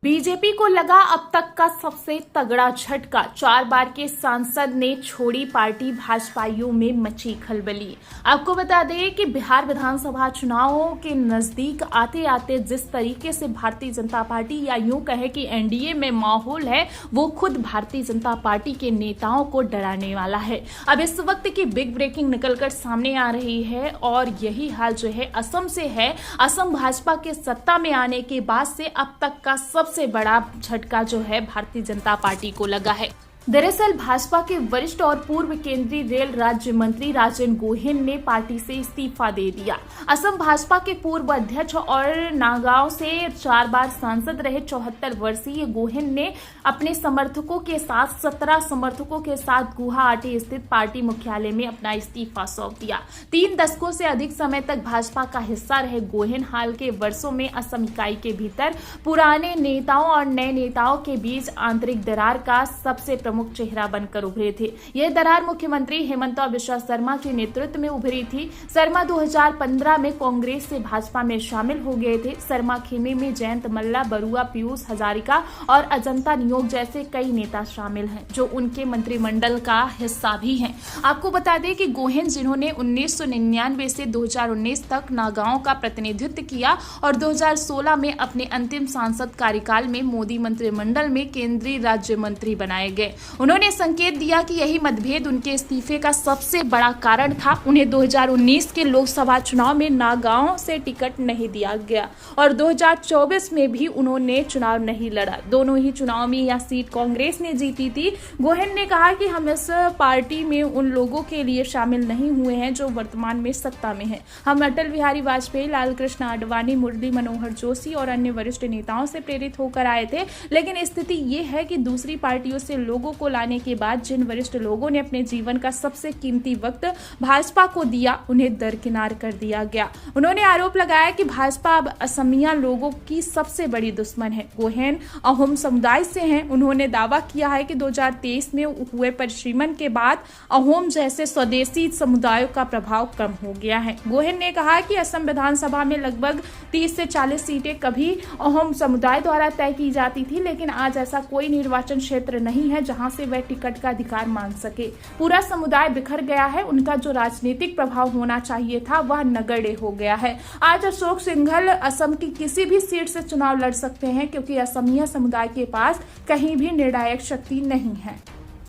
BJP को लगा अब तक का सबसे तगड़ा झटका। 4 बार के सांसद ने छोड़ी पार्टी, भाजपाइयों में मची खलबली। आपको बता दें कि बिहार विधानसभा चुनावों के नजदीक आते आते जिस तरीके से भारतीय जनता पार्टी, या यूं कहे कि एनडीए में माहौल है, वो खुद भारतीय जनता पार्टी के नेताओं को डराने वाला है। अब इस वक्त की बिग ब्रेकिंग निकलकर सामने आ रही है और यही हाल जो है असम से है। असम भाजपा के सत्ता में आने के बाद से अब तक का सबसे बड़ा झटका जो है भारतीय जनता पार्टी को लगा है। दरअसल भाजपा के वरिष्ठ और पूर्व केंद्रीय रेल राज्य मंत्री राजन गोहेन ने पार्टी से इस्तीफा दे दिया। असम भाजपा के पूर्व अध्यक्ष और नागांव से 4 बार सांसद रहे 74 वर्षीय गोहेन ने अपने समर्थकों के साथ 17 समर्थकों के साथ गुवाहाटी स्थित पार्टी मुख्यालय में अपना इस्तीफा सौंप दिया। 3 दशकों से अधिक समय तक भाजपा का हिस्सा रहे गोहेन हाल के वर्षों में असम इकाई के भीतर पुराने नेताओं और नए नेताओं के बीच आंतरिक दरार का सबसे प्रमुख चेहरा बनकर उभरे थे। यह दरार मुख्यमंत्री हेमंत बिश्वा शर्मा के नेतृत्व में उभरी थी। शर्मा 2015 में कांग्रेस से भाजपा में शामिल हो गए थे। शर्मा खेमे में जयंत मल्ला, बरुआ, पीयूष हजारिका और अजंता नियोग जैसे कई नेता शामिल हैं, जो उनके मंत्रिमंडल का हिस्सा भी हैं। आपको बता दें कि गोहेन, जिन्होंने 1999 से 2019 तक नागांव का प्रतिनिधित्व किया और 2016 में अपने अंतिम सांसद कार्यकाल में मोदी मंत्रिमंडल में केंद्रीय राज्य मंत्री बनाए गए, उन्होंने संकेत दिया कि यही मतभेद उनके इस्तीफे का सबसे बड़ा कारण था। उन्हें 2019 के लोकसभा चुनाव में नागांव से टिकट नहीं दिया गया और 2024 में भी उन्होंने चुनाव नहीं लड़ा। दोनों ही चुनाव में यह सीट कांग्रेस ने जीती थी। गोहेन ने कहा कि हम इस पार्टी में उन लोगों के लिए शामिल नहीं हुए हैं जो वर्तमान में सत्ता में हैं। हम अटल बिहारी वाजपेयी, लाल कृष्ण आडवाणी, मुरली मनोहर जोशी और अन्य वरिष्ठ नेताओं से प्रेरित होकर आए थे, लेकिन स्थिति ये है कि दूसरी पार्टियों से लोगों को लाने के बाद जिन वरिष्ठ लोगों ने अपने जीवन का सबसे कीमती वक्त भाजपा को दिया, उन्हें दरकिनार कर दिया गया। उन्होंने आरोप लगाया कि भाजपा अब असमिया लोगों की सबसे बड़ी दुश्मन है। गोहेन अहोम समुदाय से हैं। उन्होंने दावा किया है कि 2023 में हुए परिसीमन के बाद अहोम जैसे स्वदेशी समुदायों का प्रभाव कम हो गया है। गोहेन ने कहा कि असम विधानसभा में लगभग 30 से 40 सीटें कभी अहोम समुदाय द्वारा तय की जाती थी, लेकिन आज ऐसा कोई निर्वाचन क्षेत्र नहीं है जहां से वह टिकट का अधिकार मांग सके। पूरा समुदाय बिखर गया है। उनका जो राजनीतिक प्रभाव होना चाहिए था वह नगण्य हो गया है। आज अशोक सिंघल असम की किसी भी सीट से चुनाव लड़ सकते हैं, क्योंकि असमिया समुदाय के पास कहीं भी निर्णायक शक्ति नहीं है।